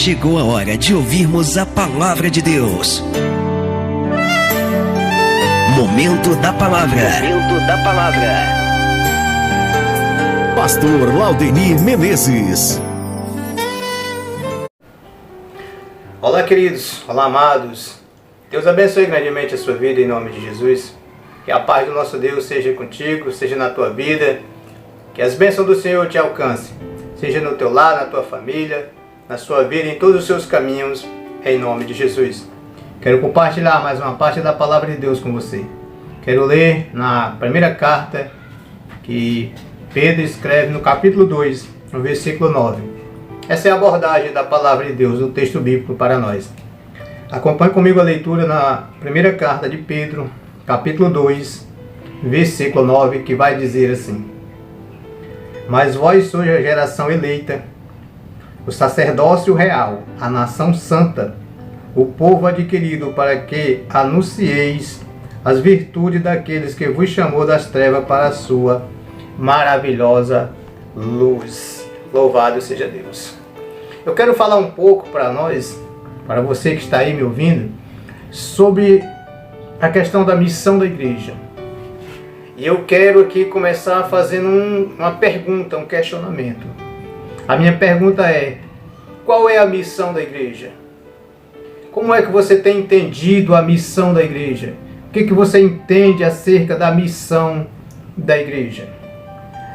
Chegou a hora de ouvirmos a Palavra de Deus. Momento da Palavra. Momento da Palavra. Pastor Laudenir Menezes. Olá, queridos. Olá, amados. Deus abençoe grandemente a sua vida em nome de Jesus. Que a paz do nosso Deus seja contigo, seja na tua vida. Que as bênçãos do Senhor te alcancem. Seja no teu lar, na tua família, na sua vida, em todos os seus caminhos, em nome de Jesus. Quero compartilhar mais uma parte da Palavra de Deus com você. Quero ler na primeira carta que Pedro escreve no capítulo 2, no versículo 9. Essa é a abordagem da Palavra de Deus, no texto bíblico para nós. Acompanhe comigo a leitura na primeira carta de Pedro, capítulo 2, versículo 9, que vai dizer assim: Mas vós sois a geração eleita, o sacerdócio real, a nação santa, o povo adquirido, para que anuncieis as virtudes daqueles que vos chamou das trevas para a sua maravilhosa luz. Louvado seja Deus. Eu quero falar um pouco para nós, para você que está aí me ouvindo, sobre a questão da missão da igreja. E eu quero aqui começar fazendo uma pergunta, um questionamento. A minha pergunta é: qual é a missão da igreja? Como é que você tem entendido a missão da igreja? O que você entende acerca da missão da igreja?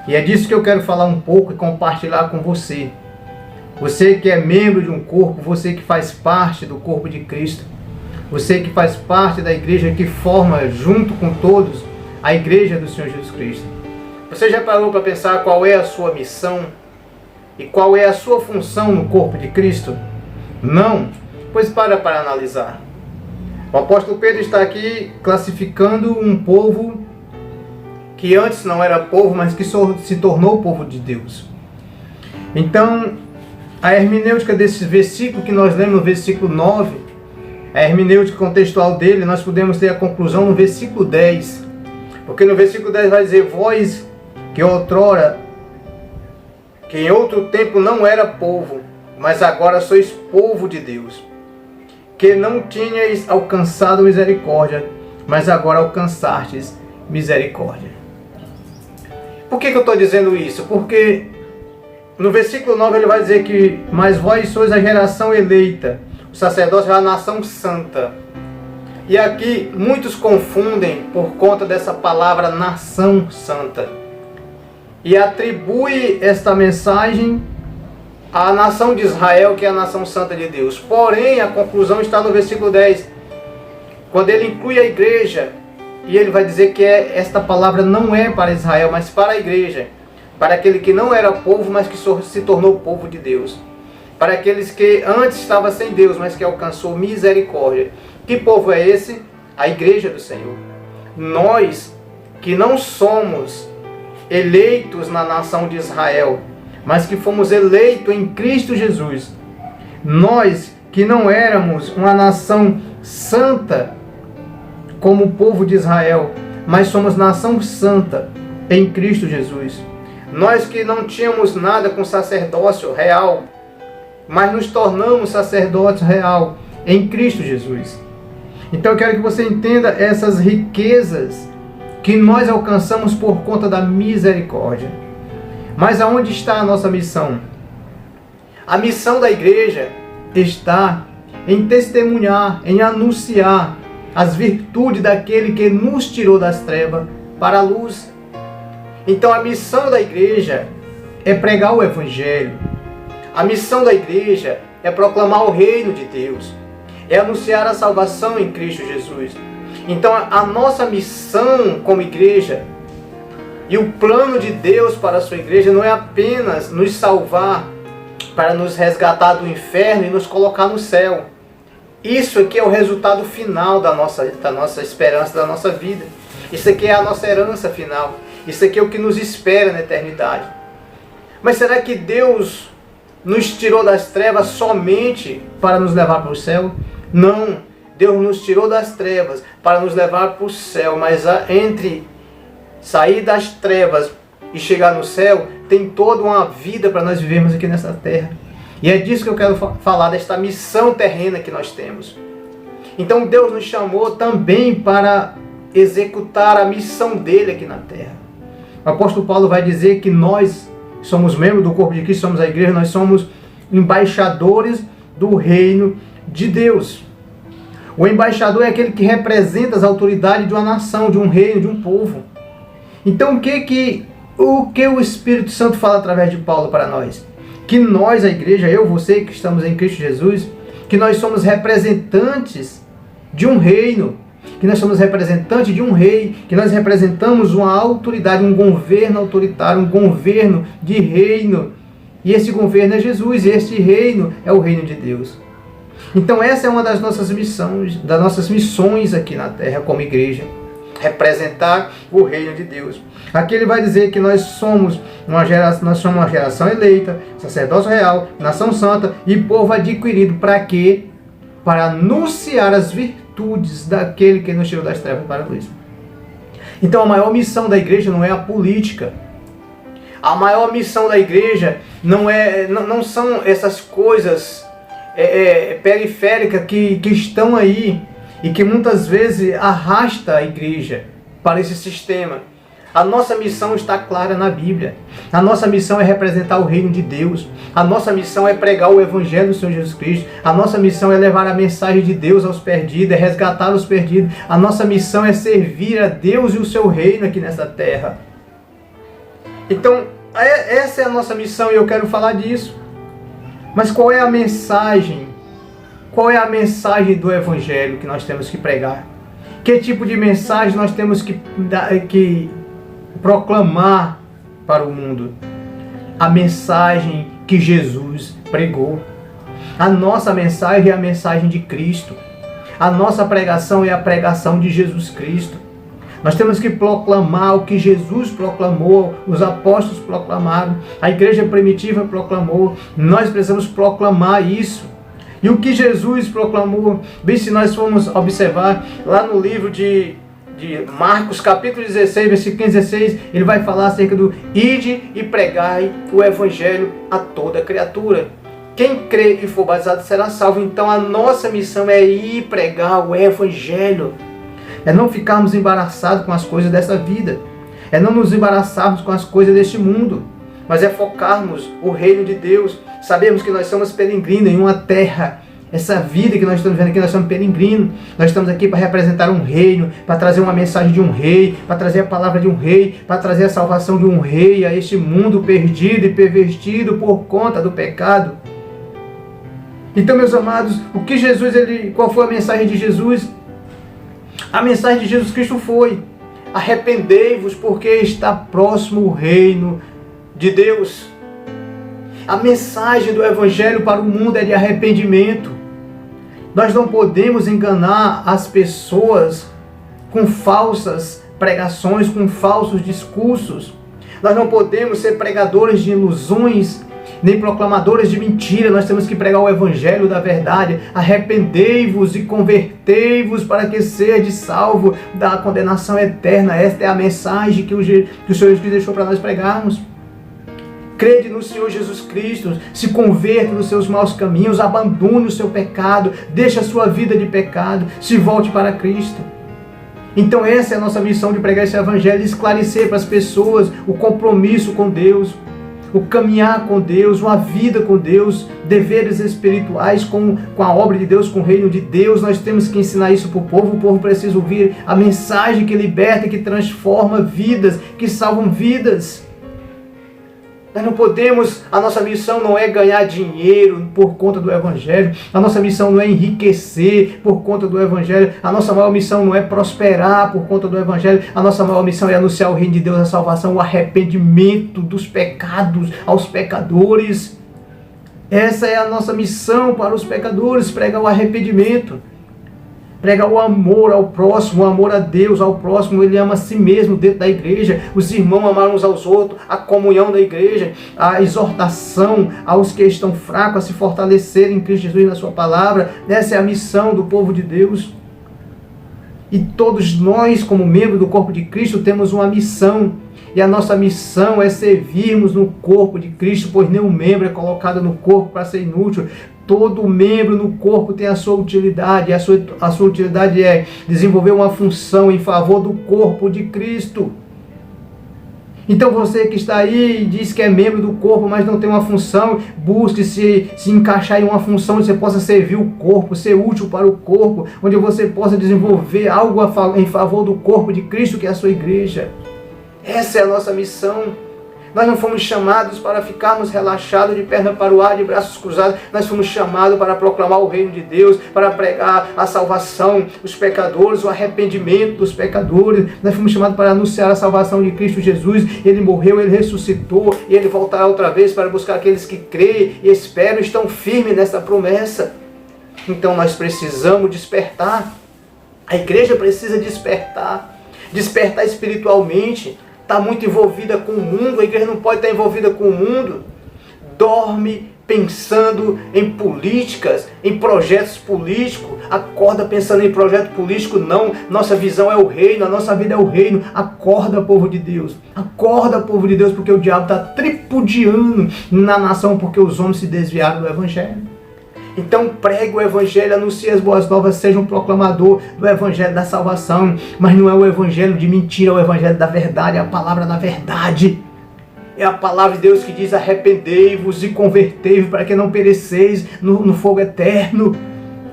E é disso que eu quero falar um pouco e compartilhar com você. Você que é membro de um corpo, você que faz parte do corpo de Cristo, você que faz parte da igreja que forma junto com todos a igreja do Senhor Jesus Cristo. Você já parou para pensar qual é a sua missão? E qual é a sua função no corpo de Cristo? Não? Pois para analisar. O apóstolo Pedro está aqui classificando um povo que antes não era povo, mas que se tornou povo de Deus. Então, a hermenêutica desse versículo que nós lemos no versículo 9, a hermenêutica contextual dele, nós podemos ter a conclusão no versículo 10. Porque no versículo 10 vai dizer: Vós que outrora, que em outro tempo não era povo, mas agora sois povo de Deus, que não tinhais alcançado misericórdia, mas agora alcançastes misericórdia. Por que eu estou dizendo isso? Porque no versículo 9 ele vai dizer que: Mas vós sois a geração eleita, o sacerdócio é a nação santa. E aqui muitos confundem por conta dessa palavra nação santa e atribui esta mensagem à nação de Israel, que é a nação santa de Deus. Porém, a conclusão está no versículo 10, quando ele inclui a igreja, e ele vai dizer que esta palavra não é para Israel, mas para a igreja, para aquele que não era povo, mas que se tornou povo de Deus, para aqueles que antes estavam sem Deus, mas que alcançou misericórdia. Que povo é esse? A igreja do Senhor. Nós que não somos eleitos na nação de Israel, mas que fomos eleitos em Cristo Jesus. Nós que não éramos uma nação santa como o povo de Israel, mas somos nação santa em Cristo Jesus. Nós que não tínhamos nada com sacerdócio real, mas nos tornamos sacerdócio real em Cristo Jesus. Então eu quero que você entenda essas riquezas que nós alcançamos por conta da misericórdia. Mas aonde está a nossa missão? A missão da igreja está em testemunhar, em anunciar as virtudes daquele que nos tirou das trevas para a luz. Então a missão da igreja é pregar o Evangelho. A missão da igreja é proclamar o reino de Deus. É anunciar a salvação em Cristo Jesus. Então a nossa missão como igreja e o plano de Deus para a sua igreja não é apenas nos salvar para nos resgatar do inferno e nos colocar no céu. Isso aqui é o resultado final da nossa esperança, da nossa vida. Isso aqui é a nossa herança final. Isso aqui é o que nos espera na eternidade. Mas será que Deus nos tirou das trevas somente para nos levar para o céu? Não. Deus nos tirou das trevas para nos levar para o céu. Mas entre sair das trevas e chegar no céu, tem toda uma vida para nós vivermos aqui nessa terra. E é disso que eu quero falar, desta missão terrena que nós temos. Então Deus nos chamou também para executar a missão dele aqui na terra. O apóstolo Paulo vai dizer que nós somos membros do corpo de Cristo, somos a igreja, nós somos embaixadores do reino de Deus. O embaixador é aquele que representa as autoridades de uma nação, de um reino, de um povo. Então o que o Espírito Santo fala através de Paulo para nós? Que nós, a igreja, eu, você que estamos em Cristo Jesus, que nós somos representantes de um reino, que nós somos representantes de um rei, que nós representamos uma autoridade, um governo autoritário, um governo de reino. E esse governo é Jesus, e este reino é o reino de Deus. Então essa é uma das nossas missões aqui na terra como igreja, representar o reino de Deus. Aqui ele vai dizer que nós somos uma geração eleita, sacerdócio real, nação santa e povo adquirido. Para quê? Para anunciar as virtudes daquele que nos tirou das trevas para a luz. Então a maior missão da igreja não é a política. A maior missão da igreja não são essas coisas periféricas que estão aí e que muitas vezes arrasta a igreja para esse sistema. A nossa missão está clara na Bíblia. A nossa missão é representar o reino de Deus. A nossa missão é pregar o Evangelho do Senhor Jesus Cristo. A nossa missão é levar a mensagem de Deus aos perdidos, é resgatar os perdidos. A nossa missão é servir a Deus e o seu reino aqui nessa terra. Então, essa é a nossa missão e eu quero falar disso. Mas qual é a mensagem? Qual é a mensagem do Evangelho que nós temos que pregar? Que tipo de mensagem nós temos que proclamar para o mundo? A mensagem que Jesus pregou. A nossa mensagem é a mensagem de Cristo. A nossa pregação é a pregação de Jesus Cristo. Nós temos que proclamar o que Jesus proclamou, os apóstolos proclamaram, a igreja primitiva proclamou. Nós precisamos proclamar isso. E o que Jesus proclamou, bem, se nós formos observar lá no livro de Marcos, capítulo 16, versículo 15 e 16, ele vai falar acerca do ide e pregai o evangelho a toda criatura. Quem crê e for batizado será salvo. Então a nossa missão é ir pregar o evangelho. É não ficarmos embaraçados com as coisas dessa vida. É não nos embaraçarmos com as coisas deste mundo. Mas é focarmos o reino de Deus. Sabemos que nós somos peregrinos em uma terra. Essa vida que nós estamos vendo aqui, nós somos peregrinos. Nós estamos aqui para representar um reino, para trazer uma mensagem de um rei, para trazer a palavra de um rei, para trazer a salvação de um rei a este mundo perdido e pervertido por conta do pecado. Então, meus amados, qual foi a mensagem de Jesus? A mensagem de Jesus Cristo foi: arrependei-vos, porque está próximo o reino de Deus. A mensagem do Evangelho para o mundo é de arrependimento. Nós não podemos enganar as pessoas com falsas pregações, com falsos discursos. Nós não podemos ser pregadores de ilusões, nem proclamadores de mentira. Nós temos que pregar o Evangelho da verdade. Arrependei-vos e convertei-vos para que sejais salvos da condenação eterna. Esta é a mensagem que o Senhor Jesus deixou para nós pregarmos. Crede no Senhor Jesus Cristo, se converta nos seus maus caminhos, abandone o seu pecado, deixe a sua vida de pecado, se volte para Cristo. Então essa é a nossa missão de pregar esse Evangelho, esclarecer para as pessoas o compromisso com Deus, o caminhar com Deus, uma vida com Deus, deveres espirituais com a obra de Deus, com o reino de Deus. Nós temos que ensinar isso para o povo precisa ouvir a mensagem que liberta, que transforma vidas, que salvam vidas. Nós não podemos, a nossa missão não é ganhar dinheiro por conta do Evangelho, a nossa missão não é enriquecer por conta do Evangelho, a nossa maior missão não é prosperar por conta do Evangelho, a nossa maior missão é anunciar o reino de Deus, a salvação, o arrependimento dos pecados aos pecadores. Essa é a nossa missão para os pecadores, pregar o arrependimento. Prega o amor ao próximo, o amor a Deus, ao próximo. Ele ama a si mesmo dentro da igreja. Os irmãos amaram uns aos outros. A comunhão da igreja. A exortação aos que estão fracos a se fortalecerem em Cristo Jesus na sua palavra. Essa é a missão do povo de Deus. E todos nós, como membros do corpo de Cristo, temos uma missão. E a nossa missão é servirmos no corpo de Cristo, pois nenhum membro é colocado no corpo para ser inútil. Todo membro no corpo tem a sua utilidade. A sua utilidade é desenvolver uma função em favor do corpo de Cristo. Então você que está aí e diz que é membro do corpo, mas não tem uma função, busque se encaixar em uma função onde você possa servir o corpo, ser útil para o corpo, onde você possa desenvolver algo em favor do corpo de Cristo, que é a sua igreja. Essa é a nossa missão. Nós não fomos chamados para ficarmos relaxados de perna para o ar, de braços cruzados. Nós fomos chamados para proclamar o reino de Deus, para pregar a salvação dos pecadores, o arrependimento dos pecadores. Nós fomos chamados para anunciar a salvação de Cristo Jesus. Ele morreu, Ele ressuscitou e Ele voltará outra vez para buscar aqueles que creem e esperam, estão firmes nessa promessa. Então nós precisamos despertar. A igreja precisa despertar. Despertar espiritualmente. Está muito envolvida com o mundo, a igreja não pode estar envolvida com o mundo. Dorme pensando em políticas, em projetos políticos. Acorda pensando em projeto político, não. Nossa visão é o reino, a nossa vida é o reino. Acorda, povo de Deus. Acorda, povo de Deus, porque o diabo está tripudiando na nação, porque os homens se desviaram do evangelho. Então pregue o evangelho, anuncie as boas novas, seja um proclamador do evangelho da salvação. Mas não é o evangelho de mentira, é o evangelho da verdade, é a palavra da verdade. É a palavra de Deus que diz: arrependei-vos e convertei-vos para que não pereceis no fogo eterno.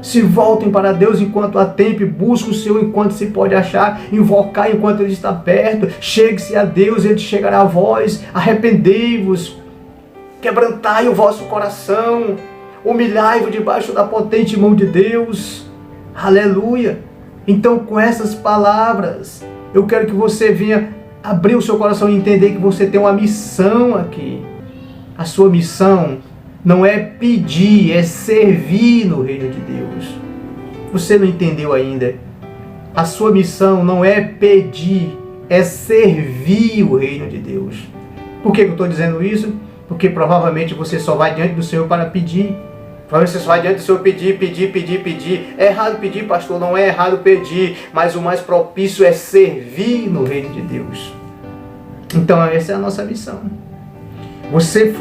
Se voltem para Deus enquanto há tempo, busque o Senhor enquanto se pode achar, invocar enquanto Ele está perto. Chegue-se a Deus, Ele chegará a vós. Arrependei-vos, quebrantai o vosso coração. Humilhai-vos debaixo da potente mão de Deus. Aleluia. Então, com essas palavras, eu quero que você venha abrir o seu coração e entender que você tem uma missão aqui. A sua missão não é pedir, é servir no reino de Deus. Você não entendeu ainda? A sua missão não é pedir, é servir o reino de Deus. Por que eu estou dizendo isso? Porque provavelmente você só vai diante do Senhor para pedir. Provavelmente você só vai diante do Senhor pedir. É errado pedir, pastor, não é errado pedir, mas o mais propício é servir no reino de Deus. Então essa é a nossa missão. Você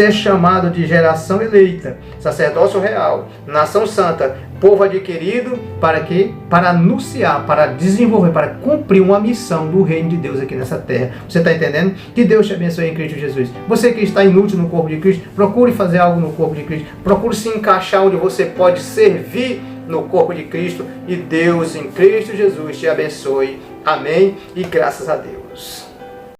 é chamado de geração eleita, sacerdócio real, nação santa, povo adquirido, para quê? Para anunciar, para desenvolver, para cumprir uma missão do reino de Deus aqui nessa terra. Você está entendendo? Que Deus te abençoe em Cristo Jesus. Você que está inútil no corpo de Cristo, procure fazer algo no corpo de Cristo. Procure se encaixar onde você pode servir no corpo de Cristo. E Deus em Cristo Jesus te abençoe. Amém? E graças a Deus.